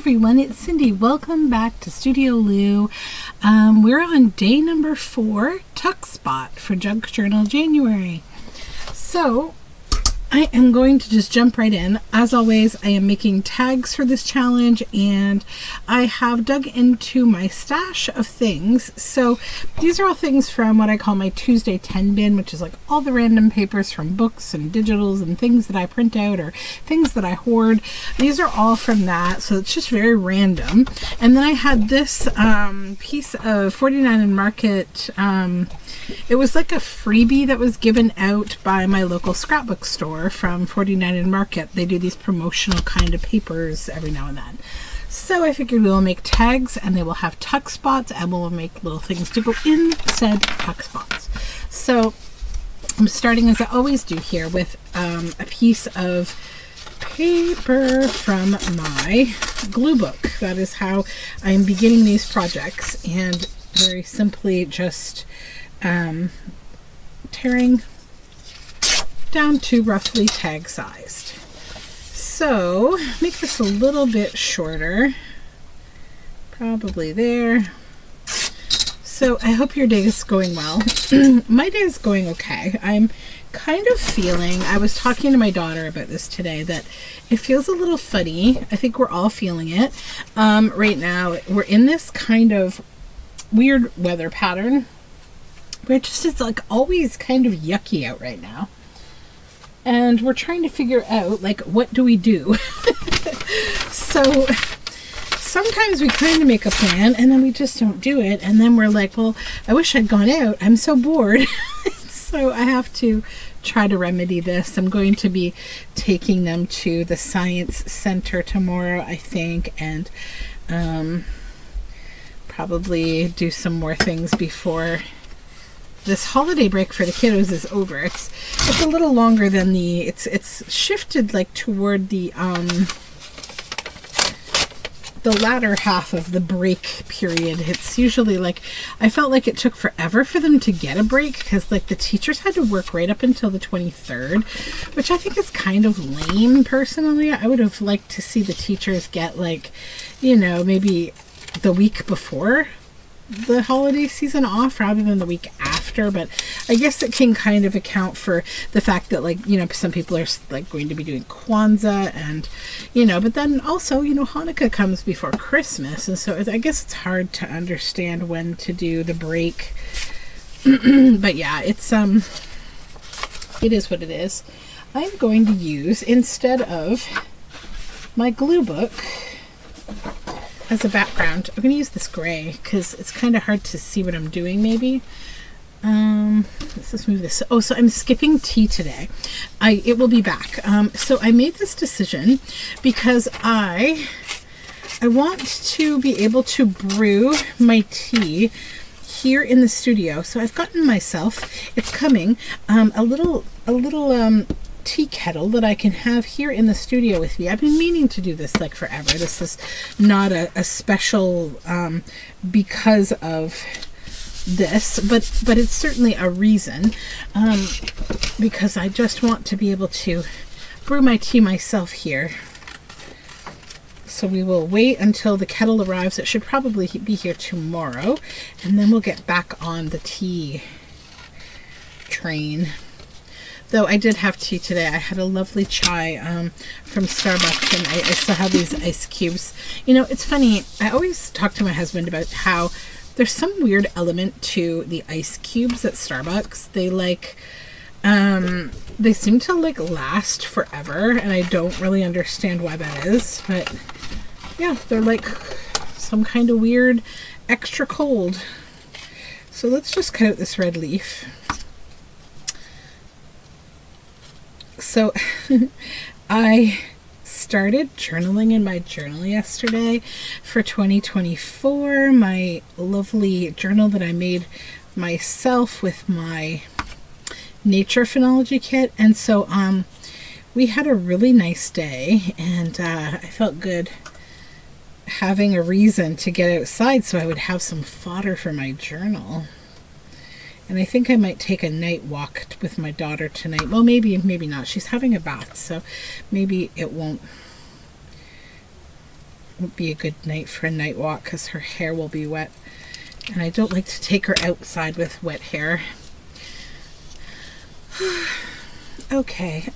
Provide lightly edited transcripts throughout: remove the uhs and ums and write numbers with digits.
everyone, it's Cindy. Welcome back to Studioloo. We're on day number 4, Tuck Spot for Junk Journal January. So I am going to just jump right in. As always, I am making tags for this challenge, and I have dug into my stash of things. So these are all things from what I call my Tuesday 10 bin, which is like all the random papers from books and digitals and things that I print out or things that I hoard. These are all from that, so it's just very random. And then I had this piece of 49 and Market. It was like a freebie that was given out by my local scrapbook store from 49 and Market. They do these promotional kind of papers every now and then. So I figured we'll make tags, and they will have tuck spots, and we'll make little things to go in said tuck spots. So I'm starting, as I always do here, with a piece of paper from my glue book. That is how I am beginning these projects, and very simply just tearing down to roughly tag sized. So make this a little bit shorter, probably there. So I hope your day is going well. My day is going okay. I'm kind of feeling, I was talking to my daughter about this today, that it feels a little funny. I think we're all feeling it. Right now we're in this kind of weird weather pattern where it's like always kind of yucky out right now. And we're trying to figure out, like, what do we do? So sometimes we kind of make a plan and then we just don't do it. And then we're like, well, I wish I'd gone out. I'm so bored. So I have to try to remedy this. I'm going to be taking them to the Science Center tomorrow, I think, and probably do some more things before this holiday break for the kiddos is over. It's a little longer than it's shifted like toward the latter half of the break period. It's usually like, I felt like it took forever for them to get a break because like the teachers had to work right up until the 23rd, which I think is kind of lame personally. I would have liked to see the teachers get like, you know, maybe the week before the holiday season off rather than the week after, but I guess it can kind of account for the fact that, like, you know, some people are like going to be doing Kwanzaa, and you know, but then also, you know, Hanukkah comes before Christmas, and so I guess it's hard to understand when to do the break. But yeah, it is what it is. I'm going to use, instead of my glue book as a background, I'm going to use this gray because it's kind of hard to see what I'm doing maybe. Let's just move this. Oh, so I'm skipping tea today. It will be back. So I made this decision because I want to be able to brew my tea here in the studio. So I've gotten myself, it's coming, a little tea kettle that I can have here in the studio with me. I've been meaning to do this like forever. This is not a special because of this, but it's certainly a reason, because I just want to be able to brew my tea myself here. So we will wait until the kettle arrives. It should probably be here tomorrow, and then we'll get back on the tea train. Though I did have tea today. I had a lovely chai from Starbucks, and I still have these ice cubes. You know, it's funny. I always talk to my husband about how there's some weird element to the ice cubes at Starbucks. They like, they seem to like last forever, and I don't really understand why that is. But yeah, they're like some kind of weird extra cold. So let's just cut out this red leaf. So I started journaling in my journal yesterday for 2024, my lovely journal that I made myself with my nature phenology kit. And so we had a really nice day, and I felt good having a reason to get outside so I would have some fodder for my journal. And I think I might take a night walk with my daughter tonight. Well, maybe not. She's having a bath, so maybe it won't would be a good night for a night walk because her hair will be wet. And I don't like to take her outside with wet hair. Okay.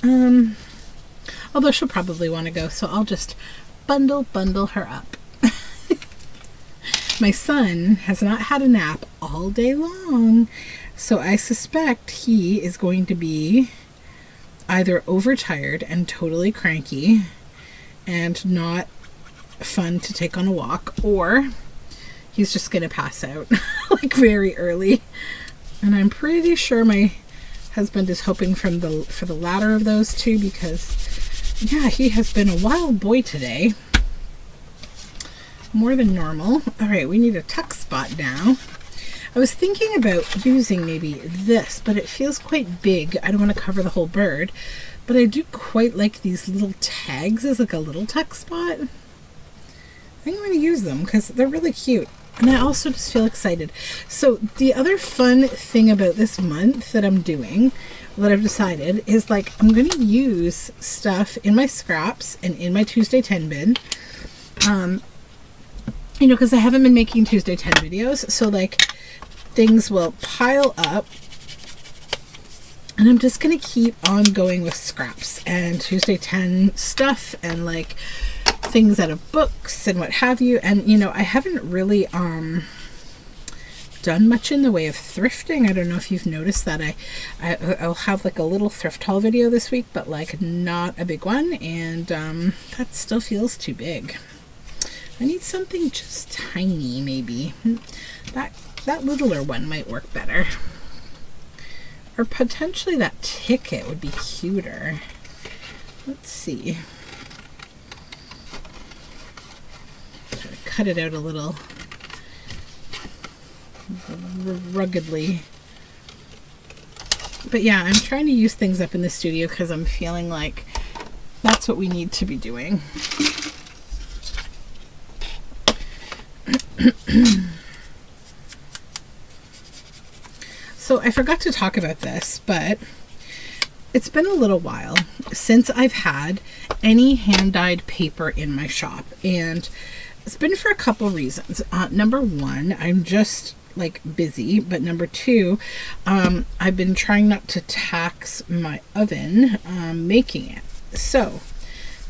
Although she'll probably want to go, so I'll just bundle her up. My son has not had a nap all day long, so I suspect he is going to be either overtired and totally cranky and not fun to take on a walk, or he's just going to pass out like very early. And I'm pretty sure my husband is hoping for the latter of those two, because yeah, he has been a wild boy today. More than normal. All right, we need a tuck spot now. I was thinking about using maybe this, but it feels quite big. I don't want to cover the whole bird, but I do quite like these little tags as like a little tuck spot. I think I'm going to use them because they're really cute. And I also just feel excited. So the other fun thing about this month that I'm doing, that I've decided, is like I'm going to use stuff in my scraps and in my Tuesday 10 bin. You know, because I haven't been making Tuesday 10 videos, so like things will pile up, and I'm just going to keep on going with scraps and Tuesday 10 stuff and like things out of books and what have you. And you know, I haven't really done much in the way of thrifting. I don't know if you've noticed that. I'll have like a little thrift haul video this week, but like not a big one, and that still feels too big. I need something just tiny, maybe. That littler one might work better. Or potentially that ticket would be cuter. Let's see. Try to cut it out a little ruggedly. But yeah, I'm trying to use things up in the studio because I'm feeling like that's what we need to be doing. So I forgot to talk about this, but it's been a little while since I've had any hand-dyed paper in my shop, and it's been for a couple reasons. Number one, I'm just like busy, but number two, I've been trying not to tax my oven making it. So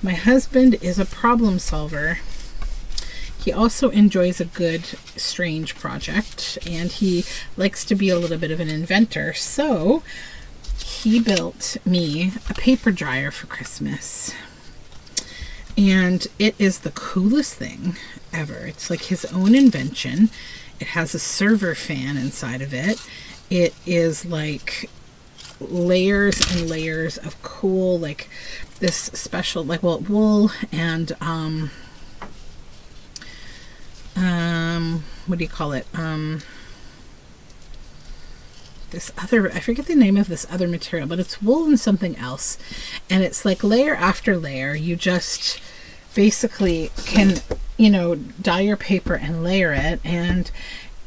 my husband is a problem solver. He also enjoys a good strange project, and he likes to be a little bit of an inventor. So he built me a paper dryer for Christmas, and it is the coolest thing ever. It's like his own invention. It has a server fan inside of it. It is like layers and layers of cool, like this special, like, well, wool and what do you call it? This other, I forget the name of this other material, but it's wool and something else. And it's like layer after layer. You just basically can, you know, dye your paper and layer it, and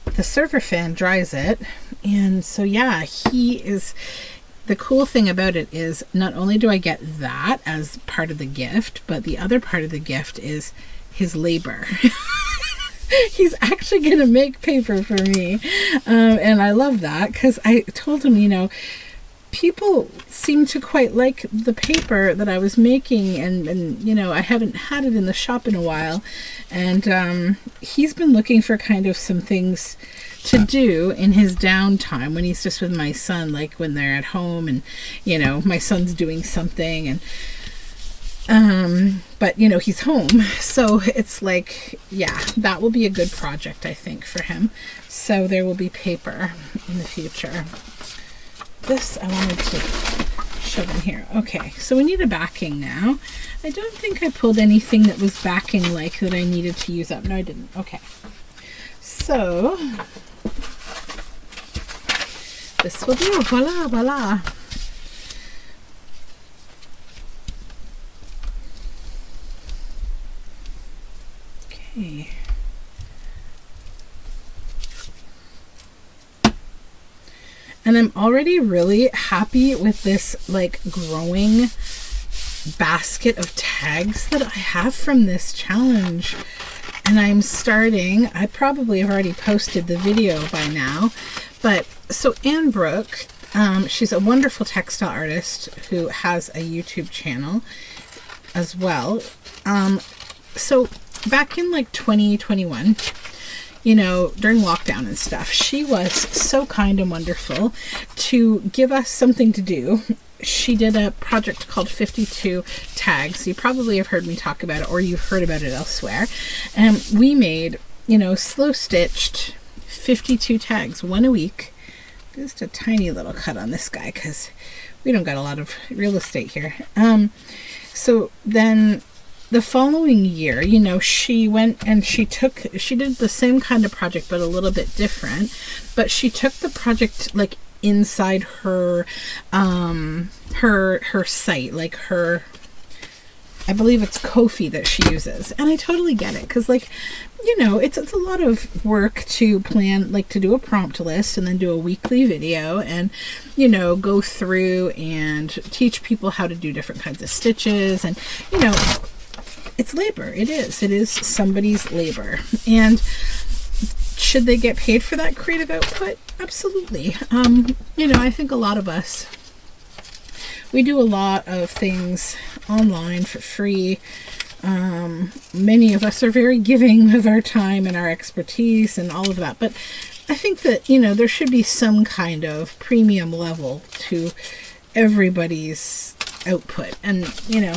the server fan dries it. And so, yeah, the cool thing about it is not only do I get that as part of the gift, but the other part of the gift is his labor. He's actually going to make paper for me. And I love that because I told him, you know, people seem to quite like the paper that I was making, and you know, I haven't had it in the shop in a while. And he's been looking for kind of some things to do in his downtime when he's just with my son, like when they're at home and, you know, my son's doing something, and but you know, he's home, so it's like, yeah, that will be a good project, I think, for him. So there will be paper in the future. This I wanted to shove in here. Okay, so we need a backing now. I don't think I pulled anything that was backing like that I needed to use up. No, I didn't. Okay, so this will do. Voila, voila. Okay. And I'm already really happy with this like growing basket of tags that I have from this challenge. And I'm starting, I probably have already posted the video by now, but so Anne Brooke, she's a wonderful textile artist who has a YouTube channel as well. So back in like 2021, you know, during lockdown and stuff, she was so kind and wonderful to give us something to do. She did a project called 52 Tags. You probably have heard me talk about it, or you've heard about it elsewhere. And we made, you know, slow stitched 52 tags, one a week. Just a tiny little cut on this guy because we don't got a lot of real estate here. So then the following year, you know, she went and she did the same kind of project, but a little bit different. But she took the project like inside her site, like her, I believe it's Ko-fi that she uses. And I totally get it, because like, you know, it's a lot of work to plan, like to do a prompt list and then do a weekly video and, you know, go through and teach people how to do different kinds of stitches. And, you know, it's labor. It is somebody's labor. And should they get paid for that creative output? Absolutely. You know, I think a lot of us, we do a lot of things online for free. Many of us are very giving of our time and our expertise and all of that. But I think that, you know, there should be some kind of premium level to everybody's output. And, you know,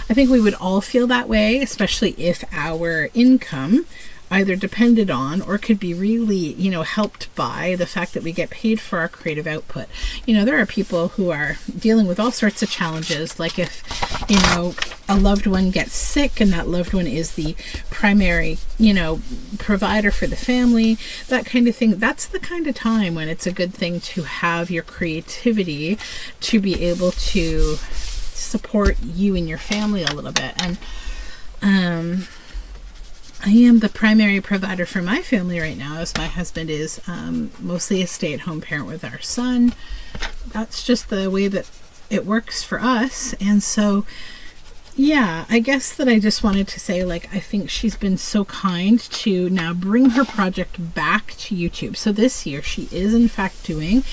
I think we would all feel that way, especially if our income either depended on or could be really, you know, helped by the fact that we get paid for our creative output. You know, there are people who are dealing with all sorts of challenges, like if, you know, a loved one gets sick and that loved one is the primary, you know, provider for the family, that kind of thing. That's the kind of time when it's a good thing to have your creativity to be able to support you and your family a little bit. And I am the primary provider for my family right now, as my husband is mostly a stay-at-home parent with our son. That's just the way that it works for us. And so, yeah, I guess that I just wanted to say, like, I think she's been so kind to now bring her project back to YouTube. So this year she is in fact doing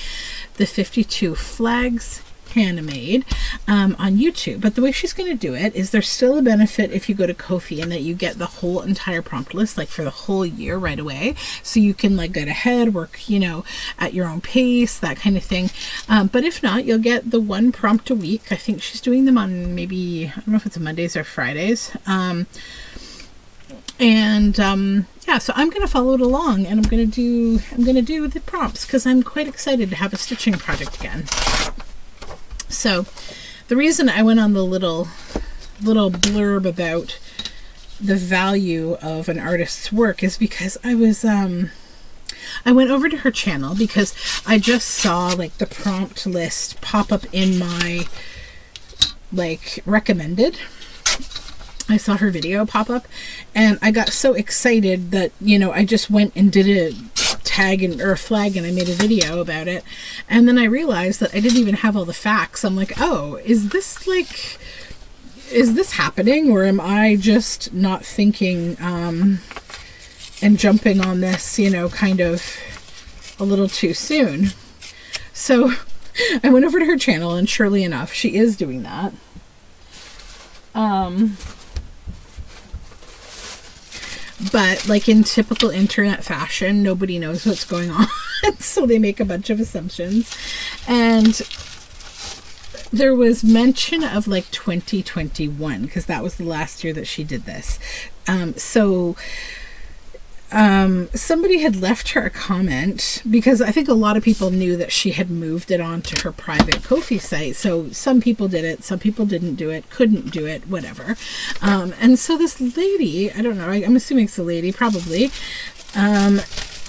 the 52 flags handmade on YouTube. But the way she's going to do it is there's still a benefit if you go to Ko-fi, and that you get the whole entire prompt list like for the whole year right away. So you can like get ahead, work, you know, at your own pace, that kind of thing. But if not, you'll get the one prompt a week. I think she's doing them on maybe, I don't know if it's Mondays or Fridays. Yeah, so I'm going to follow it along, and I'm going to do the prompts because I'm quite excited to have a stitching project again. So the reason I went on the little blurb about the value of an artist's work is because I went over to her channel because I just saw like the prompt list pop up in my like recommended. I saw her video pop up and I got so excited that, you know, I just went and did a tag or a flag and I made a video about it. And then I realized that I didn't even have all the facts. I'm like, oh, is this happening, or am I just not thinking and jumping on this, you know, kind of a little too soon? So I went over to her channel, and surely enough, she is doing that. But like in typical internet fashion, nobody knows what's going on. So they make a bunch of assumptions. And there was mention of like 2021, because that was the last year that she did this. Somebody had left her a comment, because I think a lot of people knew that she had moved it onto her private Ko-fi site. So some people did it, some people didn't do it, couldn't do it, whatever. And so this lady, I don't know, I'm assuming it's a lady, probably,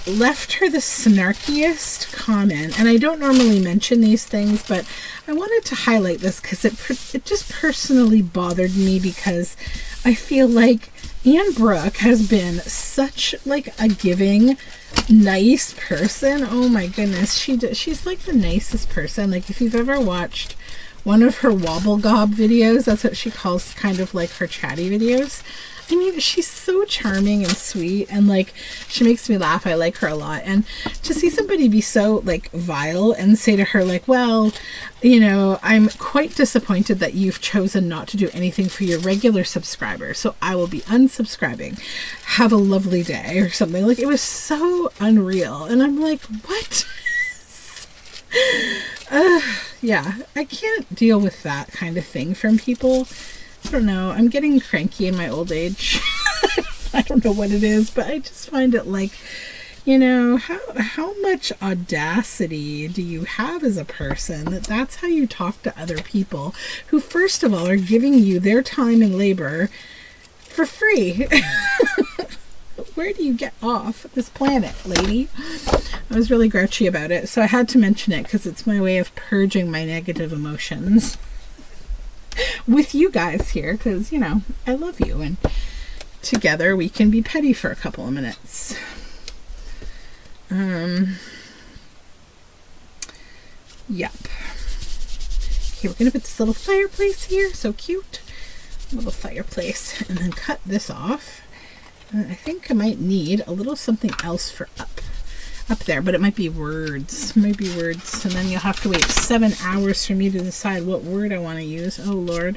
left her the snarkiest comment, and I don't normally mention these things, but I wanted to highlight this because it just personally bothered me, because I feel like Anne Brooke has been such like a giving, nice person. Oh my goodness, she's like the nicest person. Like, if you've ever watched one of her wobble gob videos, that's what she calls kind of like her chatty videos. I mean, she's so charming and sweet, and like, she makes me laugh. I like her a lot. And to see somebody be so like vile and say to her like, well, you know, I'm quite disappointed that you've chosen not to do anything for your regular subscribers, so I will be unsubscribing. Have a lovely day, or something. Like, it was so unreal. And I'm like, what? Yeah, I can't deal with that kind of thing from people. I don't know. I'm getting cranky in my old age. I don't know what it is, but I just find it like, you know, how much audacity do you have as a person that's how you talk to other people who, first of all, are giving you their time and labor for free? Where do you get off this planet, lady? I was really grouchy about it, so I had to mention it because it's my way of purging my negative emotions with you guys here, because, you know, I love you, and together we can be petty for a couple of minutes. Yep. Okay, we're gonna put this little fireplace here, so cute. Little fireplace, and then cut this off. I think I might need a little something else for up there, but it might be words. Maybe words, and then you'll have to wait 7 hours for me to decide what word I want to use. Oh Lord,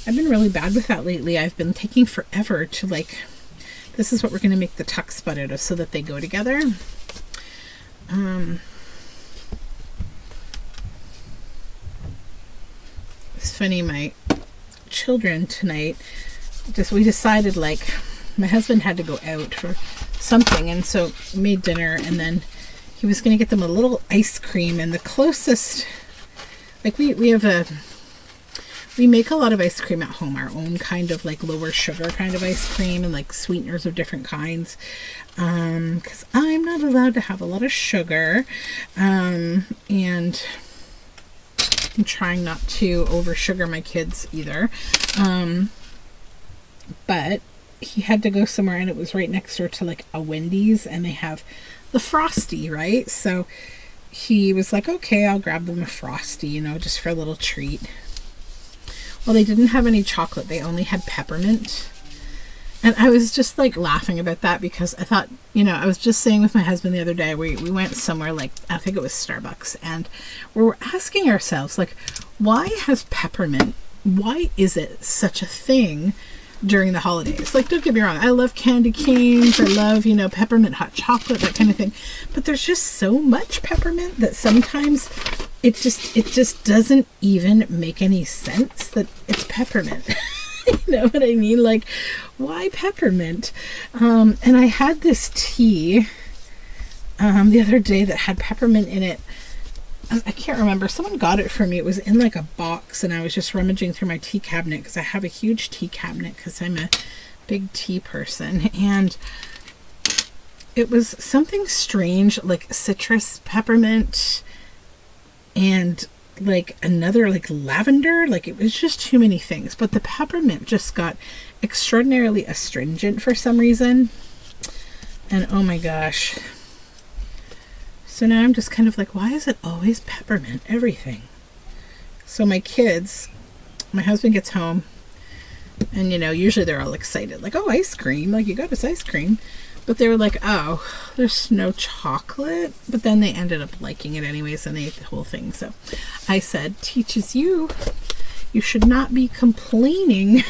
I've been really bad with that lately. I've been taking forever to, like, this is what we're going to make the tuck spot out of so that they go together. It's funny, my children tonight, we decided, like, my husband had to go out for something, and so made dinner, and then he was going to get them a little ice cream, and the closest, like, we make a lot of ice cream at home, our own kind of like lower sugar kind of ice cream, and like sweeteners of different kinds, because I'm not allowed to have a lot of sugar, and I'm trying not to over sugar my kids either, but he had to go somewhere, and it was right next door to like a Wendy's, and they have the Frosty, right? So he was like, okay, I'll grab them a Frosty, you know, just for a little treat. Well, they didn't have any chocolate. They only had peppermint. And I was just like laughing about that, because I thought, you know, I was just saying with my husband the other day, we went somewhere, like, I think it was Starbucks, and we were asking ourselves, like, why is it such a thing during the holidays? Like, don't get me wrong, I love candy canes, I love, you know, peppermint hot chocolate, that kind of thing, but there's just so much peppermint that sometimes it just doesn't even make any sense that it's peppermint. You know what I mean? Like, why peppermint? And I had this tea the other day that had peppermint in it. I can't remember. Someone got it for me. It was in like a box, and I was just rummaging through my tea cabinet, because I have a huge tea cabinet because I'm a big tea person. And it was something strange, like citrus peppermint and like another like lavender. Like, it was just too many things. But the peppermint just got extraordinarily astringent for some reason. And oh my gosh. So now I'm just kind of like, why is it always peppermint everything? So my kids, my husband gets home, and, you know, usually they're all excited, like, oh, ice cream, like, you got us ice cream. But they were like, oh, there's no chocolate. But then they ended up liking it anyways, and they ate the whole thing. So I said, teaches you, you should not be complaining.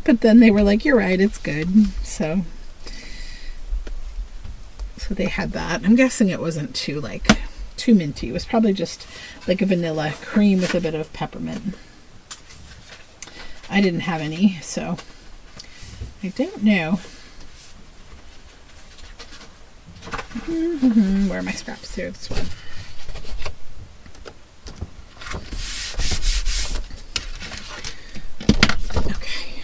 But then they were like, you're right, it's good. So they had that. I'm guessing it wasn't too minty. It was probably just like a vanilla cream with a bit of peppermint. I didn't have any, so I don't know. Where are my scraps? Here, this one. Okay.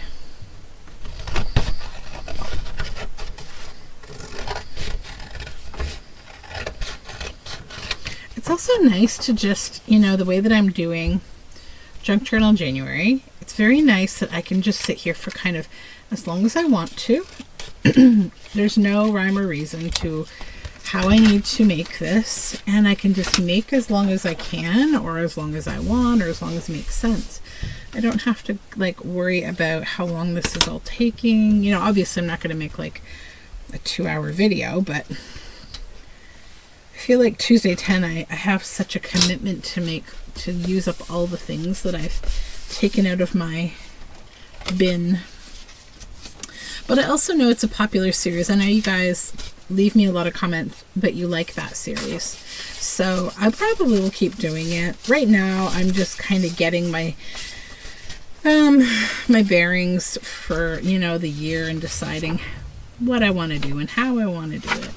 also nice to just, you know, the way that I'm doing Junk Journal January, it's very nice that I can just sit here for kind of as long as I want to. There's no rhyme or reason to how I need to make this, and I can just make as long as I can, or as long as I want, or as long as it makes sense. I don't have to like worry about how long this is all taking. You know, obviously I'm not going to make like a 2-hour video, but I feel like Tuesday 10 I have such a commitment to use up all the things that I've taken out of my bin. But I also know it's a popular series. I know you guys leave me a lot of comments, but you like that series. So I probably will keep doing it. Right now, I'm just kind of getting my my bearings for, you know, the year and deciding what I want to do and how I want to do it.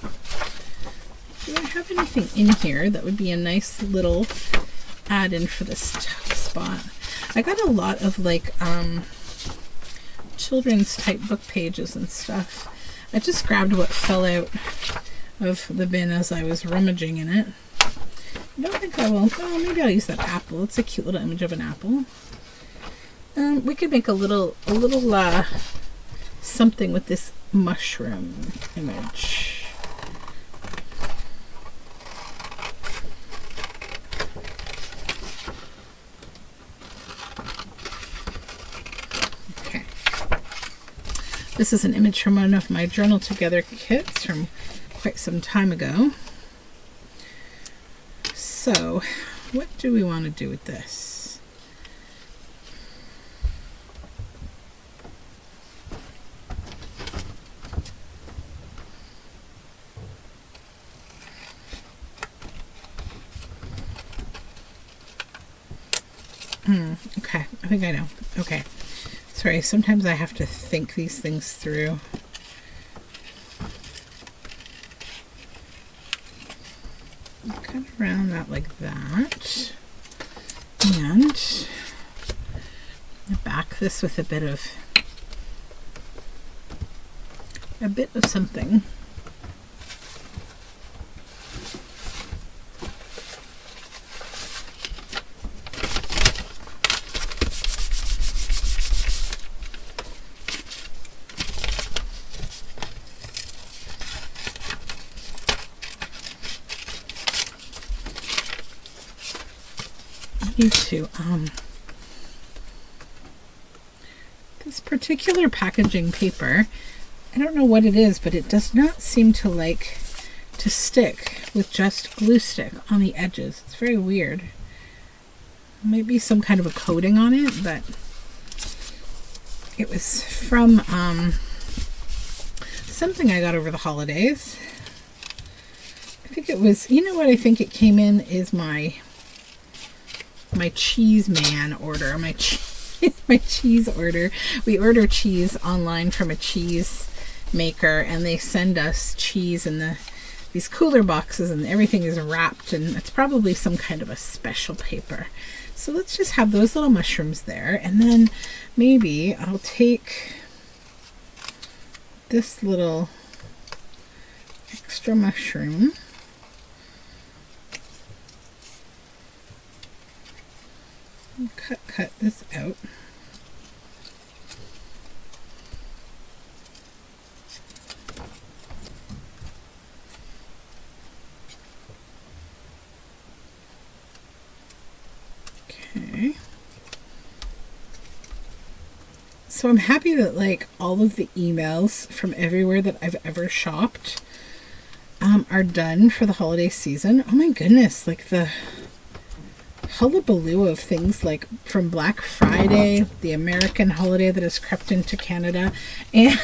Do I have anything in here that would be a nice little add-in for this top spot? I got a lot of like children's type book pages and stuff. I just grabbed what fell out of the bin as I was rummaging in it. I don't think I will. Oh, maybe I'll use that apple. It's a cute little image of an apple. We could make a little something with this mushroom image. Okay. This is an image from one of my Journal Together kits from quite some time ago. So, what do we want to do with this? Okay, I think I know. Okay. Sorry, sometimes I have to think these things through. Cut around that like that. And back this with a bit of something. To this particular packaging paper, I don't know what it is, but it does not seem to like to stick with just glue stick on the edges. It's very weird. Might be some kind of a coating on it, but it was from something I got over the holidays. I think it was, you know what I think it came in is my cheese man order, my cheese order. We order cheese online from a cheese maker, and they send us cheese in these cooler boxes, and everything is wrapped, and it's probably some kind of a special paper. So let's just have those little mushrooms there, and then maybe I'll take this little extra mushroom. Cut this out. Okay. So I'm happy that like all of the emails from everywhere that I've ever shopped are done for the holiday season. Oh my goodness, like the hullabaloo of things like from Black Friday, the American holiday that has crept into Canada, and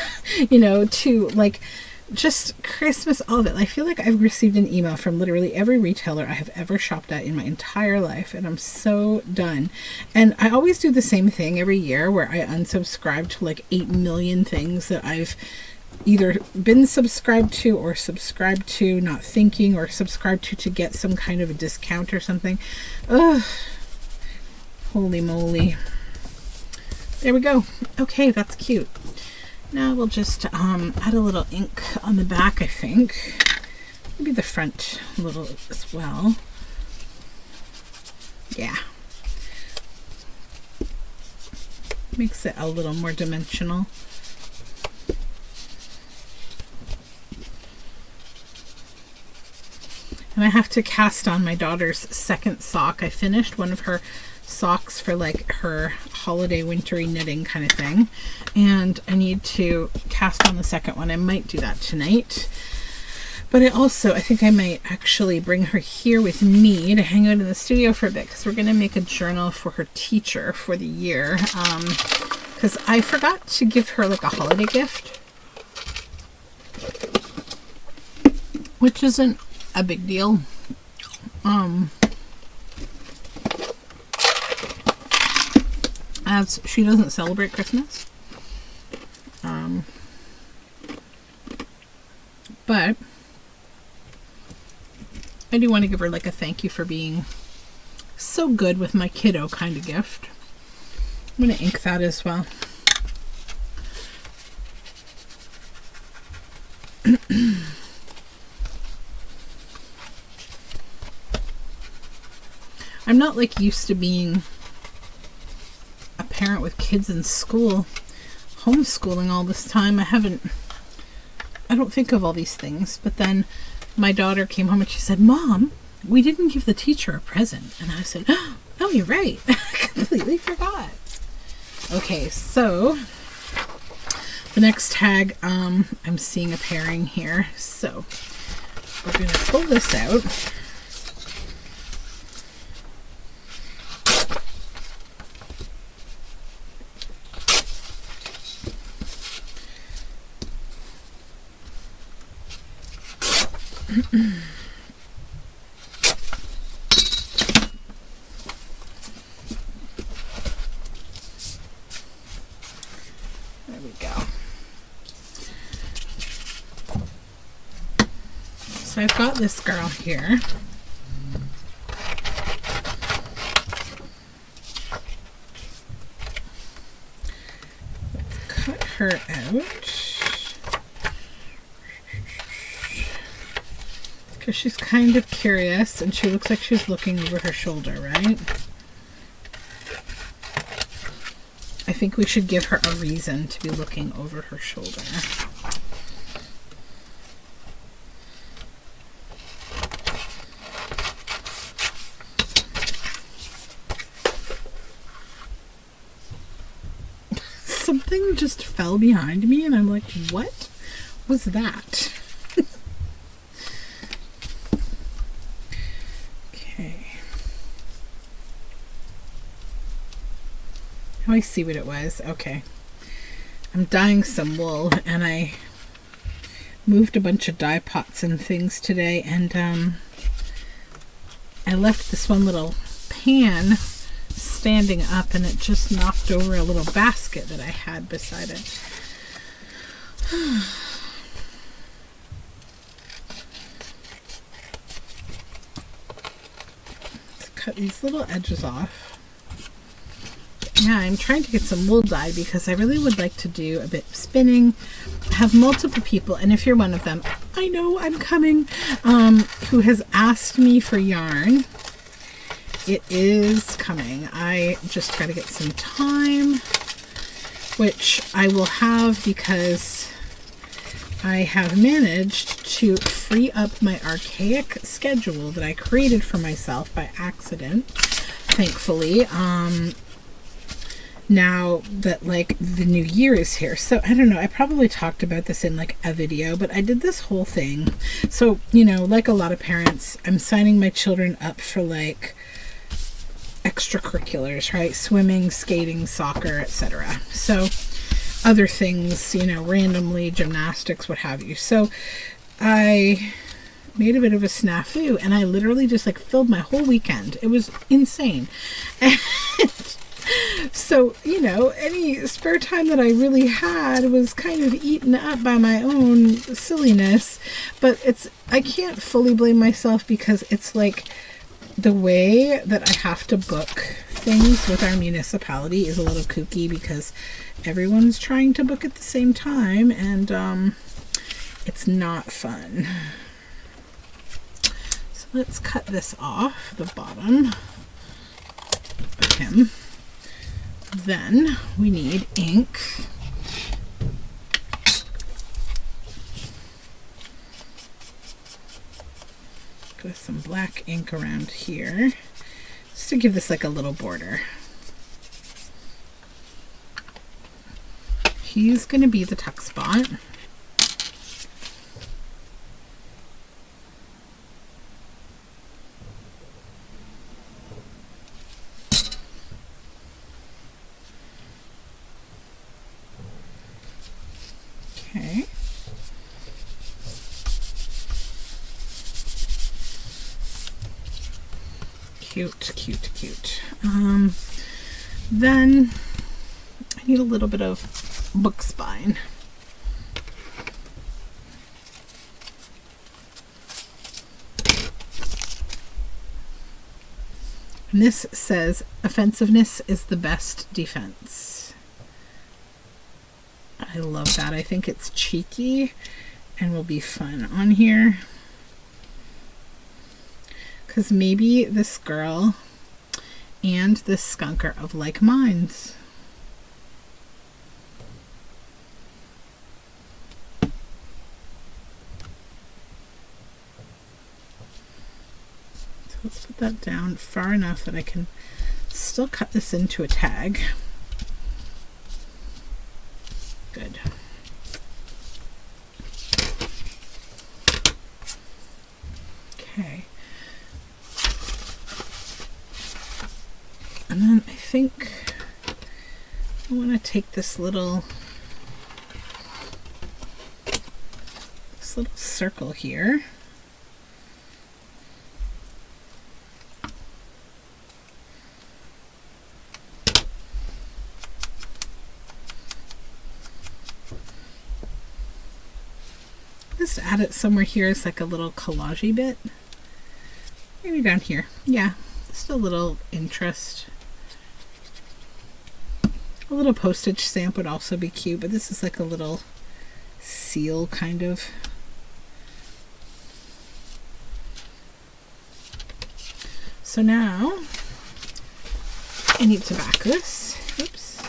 you know, to like just Christmas, all of it. I feel like I've received an email from literally every retailer I have ever shopped at in my entire life, and I'm so done. And I always do the same thing every year where I unsubscribe to like 8 million things that I've either been subscribed to or subscribed to not thinking, or subscribed to get some kind of a discount or something. Ugh, holy moly. There we go. Okay, that's cute. Now we'll just add a little ink on the back, I think. Maybe the front a little as well. Yeah. Makes it a little more dimensional. And I have to cast on my daughter's second sock. I finished one of her socks for like her holiday wintry knitting kind of thing, and I need to cast on the second one. I might do that tonight, but I think I might actually bring her here with me to hang out in the studio for a bit, because we're going to make a journal for her teacher for the year, because I forgot to give her like a holiday gift, which isn't a big deal. As she doesn't celebrate Christmas. But I do want to give her like a thank you for being so good with my kiddo kind of gift. I'm going to ink that as well. I'm not like used to being a parent with kids in school, homeschooling all this time. I don't think of all these things. But then my daughter came home and she said, "Mom, we didn't give the teacher a present." And I said, "Oh, you're right." I completely forgot. Okay, so the next tag, I'm seeing a pairing here. So we're going to pull this out. There we go. So I've got this girl here. Cut her out. Because she's kind of curious and she looks like she's looking over her shoulder, right? I think we should give her a reason to be looking over her shoulder. Something just fell behind me and I'm like, what was that? Oh, I see what it was. Okay. I'm dyeing some wool and I moved a bunch of dye pots and things today, and I left this one little pan standing up and it just knocked over a little basket that I had beside it. Let's cut these little edges off. Yeah, I'm trying to get some wool dye because I really would like to do a bit of spinning. I have multiple people, and if you're one of them, I know I'm coming, who has asked me for yarn. It is coming. I just got to get some time, which I will have because I have managed to free up my archaic schedule that I created for myself by accident, thankfully. Now that like the new year is here. So I don't know, I probably talked about this in like a video, but I did this whole thing. So, you know, like a lot of parents, I'm signing my children up for like extracurriculars, right? Swimming, skating, soccer, etc. So other things, you know, randomly, gymnastics, what have you. So I made a bit of a snafu and I literally just like filled my whole weekend. It was insane. And so, you know, any spare time that I really had was kind of eaten up by my own silliness. But I can't fully blame myself because it's like the way that I have to book things with our municipality is a little kooky because everyone's trying to book at the same time, and it's not fun. So let's cut this off the bottom. him. Then we need ink. Go with some black ink around here, just to give this like a little border. He's going to be the tuck spot. Okay. Cute, cute, cute. Then I need a little bit of book spine. And this says, offensiveness is the best defense. I love that. I think it's cheeky and will be fun on here. Because maybe this girl and this skunk are of like minds. So let's put that down far enough that I can still cut this into a tag. Good. Okay. And then I think I want to take this little circle here. Just add it somewhere here as like a little collage-y bit. Maybe down here. Yeah, just a little interest. A little postage stamp would also be cute, but this is like a little seal kind of. So now I need to back this. Oops.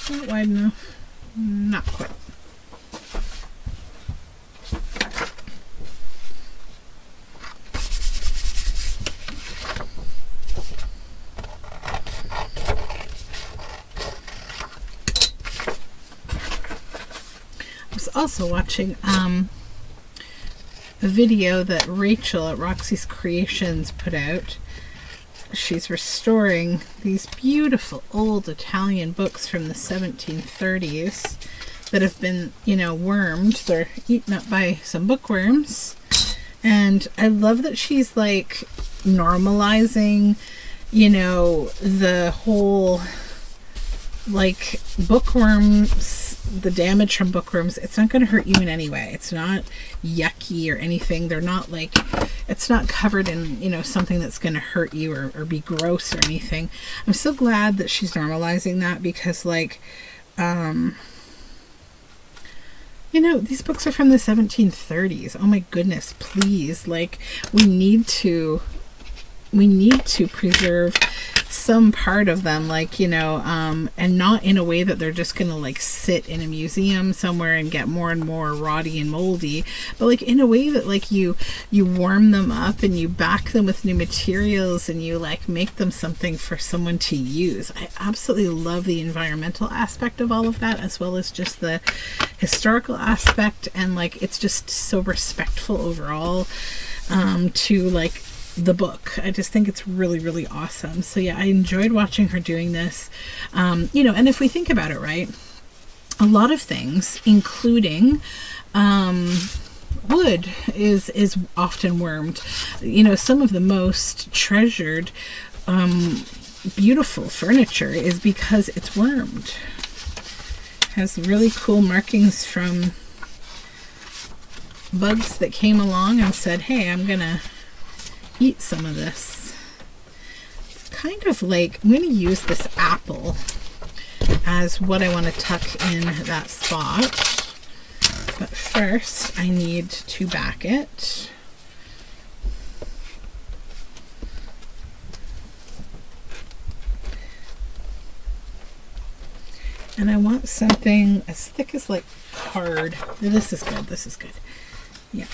Not wide enough. Not quite. I was also watching a video that Rachel at Roxy's Creations put out. She's restoring these beautiful old Italian books from the 1730s that have been, you know, wormed. They're eaten up by some bookworms. And I love that she's like normalizing, you know, the whole like bookworms, the damage from bookworms. It's not going to hurt you in any way. It's not yucky or anything. They're not like, it's not covered in, you know, something that's going to hurt you or be gross or anything. I'm so glad that she's normalizing that, because like, you know, these books are from the 1730s. Oh my goodness, please. Like, we need to preserve some part of them, like, you know, and not in a way that they're just gonna like sit in a museum somewhere and get more and more rotty and moldy, but like in a way that like you warm them up and you back them with new materials and you like make them something for someone to use. I absolutely love the environmental aspect of all of that, as well as just the historical aspect, and like it's just so respectful overall to like the book. I just think it's really, really awesome. So yeah, I enjoyed watching her doing this. You know, and if we think about it, right, a lot of things, including wood, is often wormed. You know, some of the most treasured beautiful furniture is because it's wormed. It has really cool markings from bugs that came along and said, hey, I'm gonna eat some of this. Kind of like, I'm going to use this apple as what I want to tuck in that spot. But first I need to back it. And I want something as thick as like card. This is good. This is good. Yeah.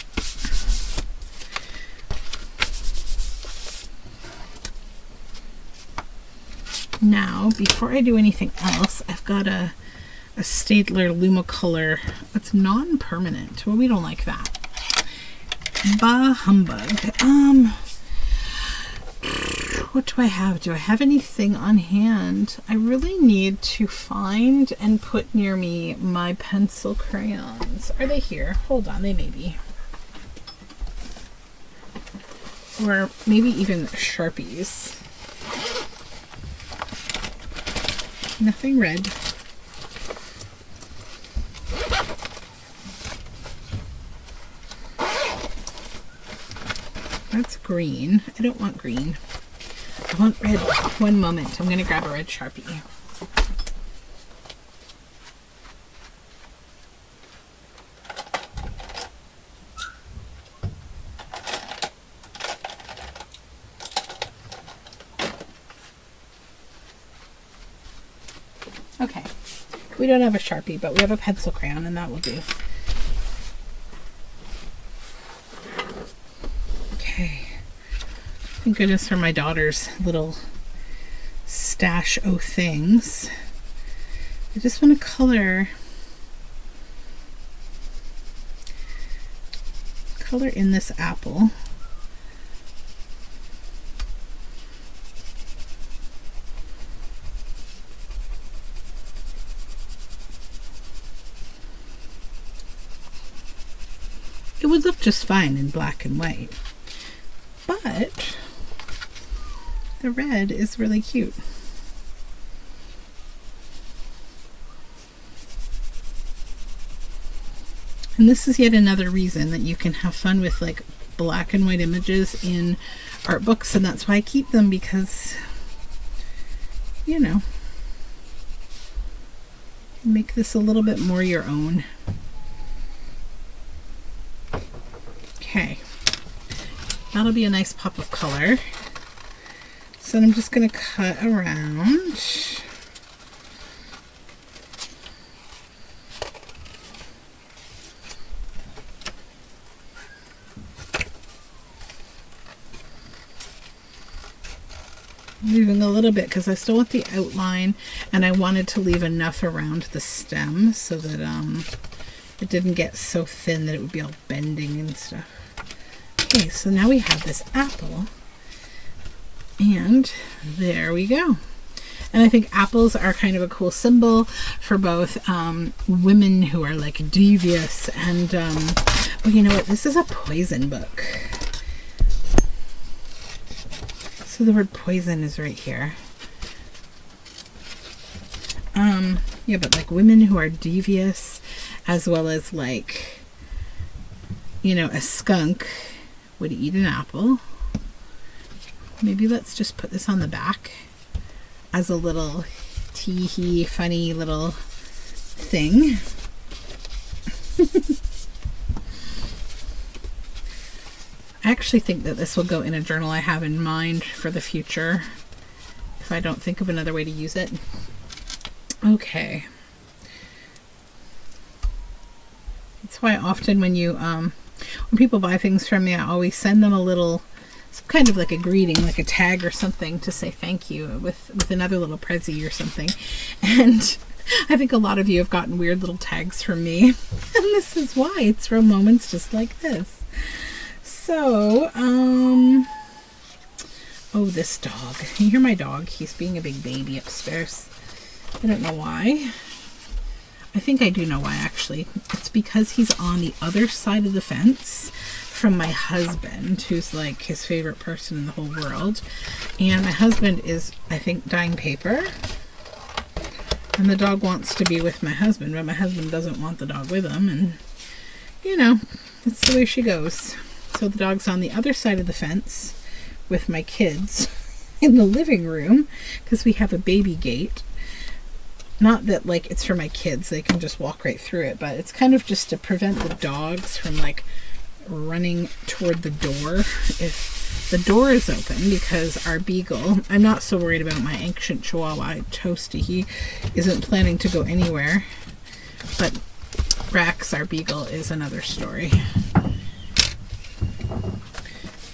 Now, before I do anything else, I've got a Staedtler Lumicolor. It's non-permanent. Well, we don't like that. Bah humbug. What do I have? Do I have anything on hand? I really need to find and put near me my pencil crayons. Are they here? Hold on, they may be. Or maybe even Sharpies. Nothing red. That's green. I don't want green. I want red. One moment. I'm going to grab a red Sharpie. Okay. We don't have a Sharpie, but we have a pencil crayon, and that will do. Okay. Thank goodness for my daughter's little stash o' things. I just want to color in this apple. It would look just fine in black and white, but the red is really cute. And this is yet another reason that you can have fun with like black and white images in art books, and that's why I keep them, because, you know, make this a little bit more your own. Okay, that'll be a nice pop of color. So I'm just going to cut around. Leaving a little bit because I still want the outline, and I wanted to leave enough around the stem so that it didn't get so thin that it would be all bending and stuff. Okay, so now we have this apple, and there we go. And I think apples are kind of a cool symbol for both women who are like devious and, well, you know what? This is a poison book. So the word poison is right here. Yeah, but like women who are devious, as well as like, you know, a skunk would eat an apple. Maybe let's just put this on the back as a little tee-hee funny little thing. I actually think that this will go in a journal I have in mind for the future if I don't think of another way to use it. Okay. That's why often when you when people buy things from me, I always send them a little, some kind of like a greeting, like a tag or something to say thank you with another little prezi or something. And I think a lot of you have gotten weird little tags from me. And this is why. It's from moments just like this. So, oh, this dog. Can you hear my dog? He's being a big baby upstairs. I don't know why. I think I do know why, actually. It's because he's on the other side of the fence from my husband, who's like his favorite person in the whole world. And my husband is, I think, dyeing paper. And the dog wants to be with my husband, but my husband doesn't want the dog with him. And, you know, that's the way she goes. So the dog's on the other side of the fence with my kids in the living room because we have a baby gate. not that like it's for my kids, they can just walk right through it, but it's kind of just to prevent the dogs from like running toward the door if the door is open, because our beagle, I'm not so worried about my ancient Chihuahua Toasty, he isn't planning to go anywhere, but Rex, our beagle, is another story.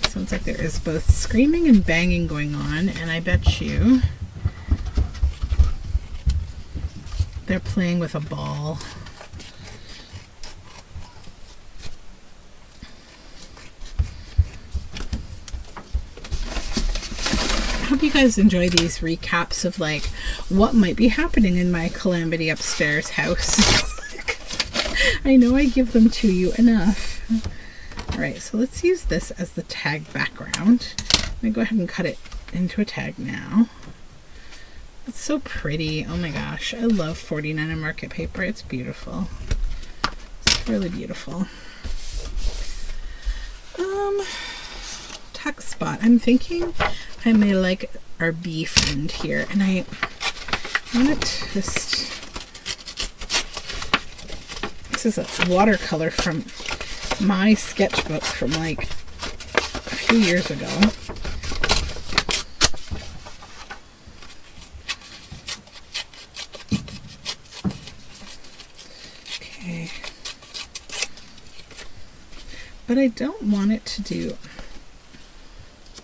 Sounds like there is both screaming and banging going on, and I bet you they're playing with a ball. I hope you guys enjoy these recaps of like what might be happening in my Calamity Upstairs house. I know I give them to you enough. Alright, so let's use this as the tag background. I'm going to go ahead and cut it into a tag now. It's so pretty. Oh my gosh. I love 49 Market paper. It's beautiful. It's really beautiful. Tuck spot. I'm thinking I may like our bee friend here. And I want to just... This is a watercolor from my sketchbook from like a few years ago. Okay. But I don't want it to do...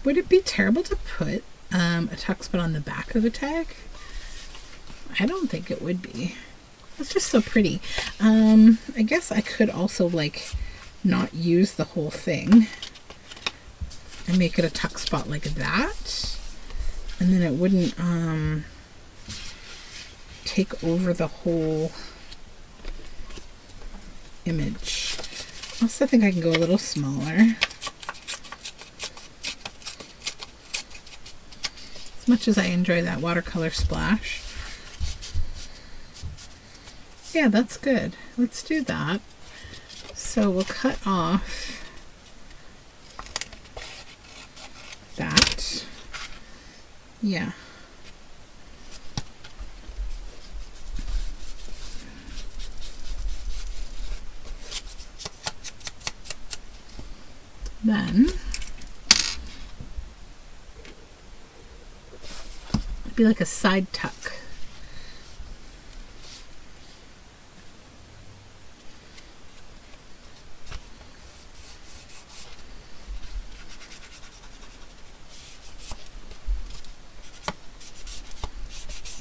Would it be terrible to put a tuck spot on the back of a tag? I don't think it would be. It's just so pretty. I guess I could also like not use the whole thing and make it a tuck spot like that, and then it wouldn't take over the whole image. I also think I can go a little smaller. As much as I enjoy that watercolor splash. Yeah, that's good. Let's do that. So we'll cut off that. Yeah. Then it'd be like a side tuck.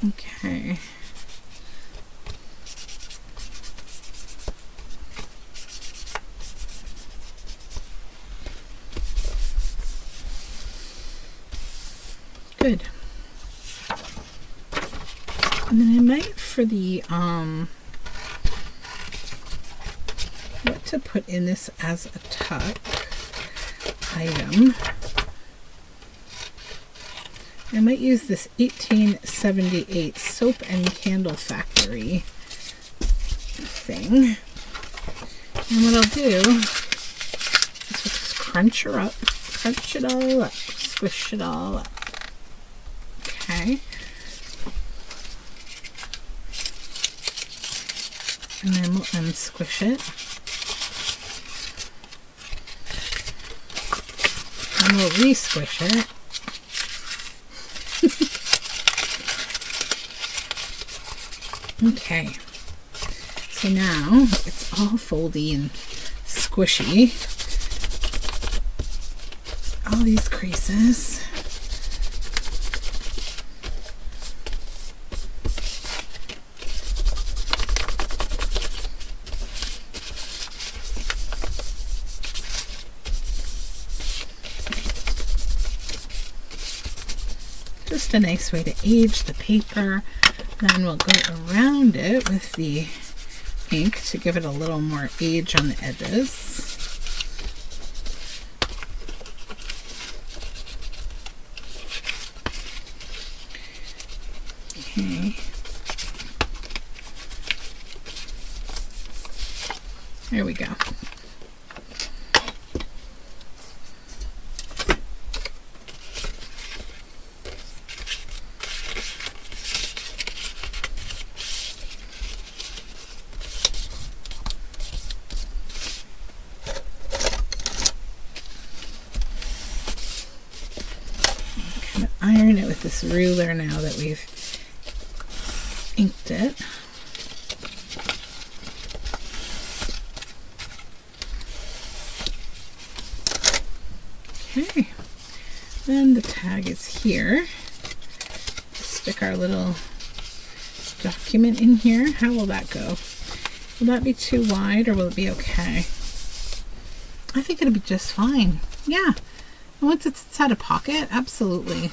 Okay. Good. And then I might, for the what to put in this as a tuck item, I might use this 1878 Soap and Candle Factory thing. And what I'll do is just crunch her up, crunch it all up, squish it all up. Okay. And then we'll unsquish it. And we'll re-squish it. Okay, so now it's all foldy and squishy. All these creases. Just a nice way to age the paper. Then we'll go around it with the ink to give it a little more age on the edges. Okay. There we go. this ruler now that we've inked it. Okay, then the tag is here. Stick our little document in here. How will that go? Will that be too wide or will it be okay? I think it'll be just fine. Yeah, once it's inside a pocket, absolutely.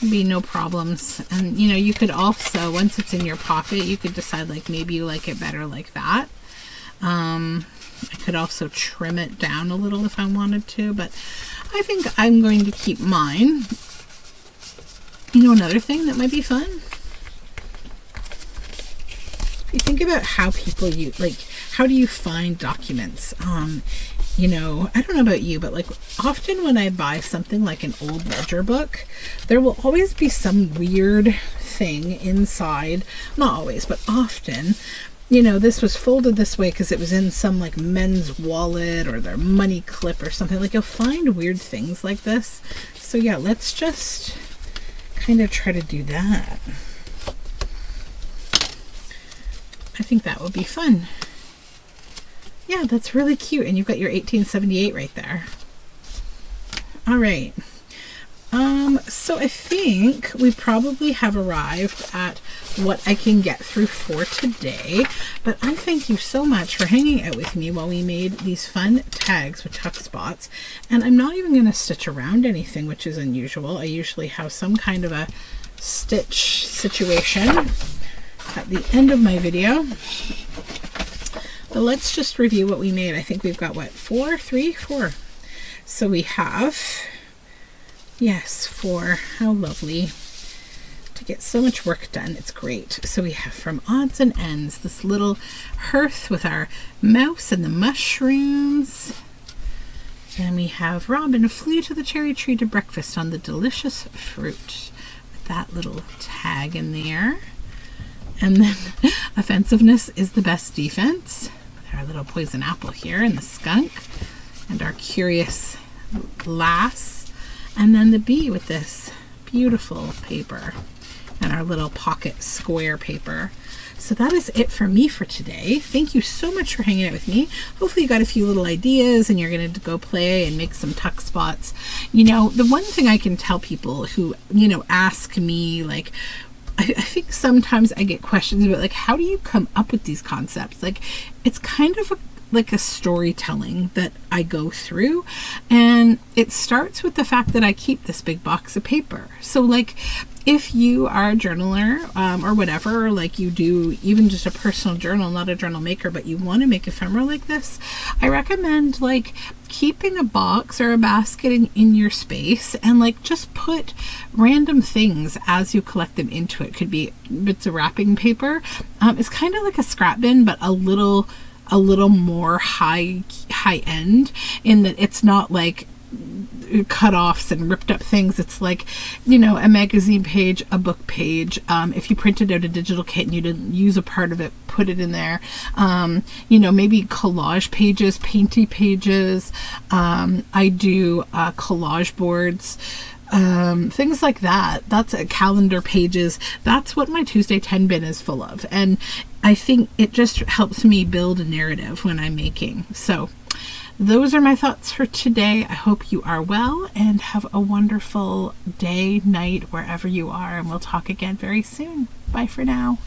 Be no problems. And you know, you could also, once it's in your pocket, you could decide like maybe you like it better like that. I could also trim it down a little if I wanted to, but I think I'm going to keep mine. You know, another thing that might be fun, if you think about how people use, like, how do you find documents? You know, I don't know about you, but like often when I buy something like an old ledger book, there will always be some weird thing inside. Not always, but often. You know, this was folded this way because it was in some like men's wallet or their money clip or something. Like you'll find weird things like this. So yeah, let's just kind of try to do that. I think that would be fun. Yeah, that's really cute. And you've got your 1878 right there. All right. So I think we probably have arrived at what I can get through for today. But I thank you so much for hanging out with me while we made these fun tags with tuck spots. And I'm not even going to stitch around anything, which is unusual. I usually have some kind of a stitch situation at the end of my video. But let's just review what we made. I think we've got, what, 4? So we have, yes, 4. How lovely to get so much work done. It's great. So we have from odds and ends this little hearth with our mouse and the mushrooms. And we have Robin flew to the cherry tree to breakfast on the delicious fruit, with that little tag in there. And then offensiveness is the best defense. Our little poison apple here and the skunk and our curious lass, and then the bee with this beautiful paper and our little pocket square paper. So that is it for me for today. Thank you so much for hanging out with me. Hopefully you got a few little ideas and you're going to go play and make some tuck spots. You know, the one thing I can tell people who, you know, ask me, like, I think sometimes I get questions about like, how do you come up with these concepts? Like, it's kind of like a storytelling that I go through, and it starts with the fact that I keep this big box of paper. So like, if you are a journaler or whatever, like you do even just a personal journal, not a journal maker, but you want to make ephemera like this, I recommend like keeping a box or a basket in your space and like just put random things as you collect them into it. Could be bits of wrapping paper. It's kind of like a scrap bin, but a little more high end, in that it's not like cut-offs and ripped up things. It's like, you know, a magazine page, a book page. If you printed out a digital kit and you didn't use a part of it, put it in there. You know, maybe collage pages, painty pages. I do collage boards. Things like that. That's calendar pages. That's what my Tuesday 10 bin is full of. And I think it just helps me build a narrative when I'm making. So those are my thoughts for today. I hope you are well and have a wonderful day, night, wherever you are. And we'll talk again very soon. Bye for now.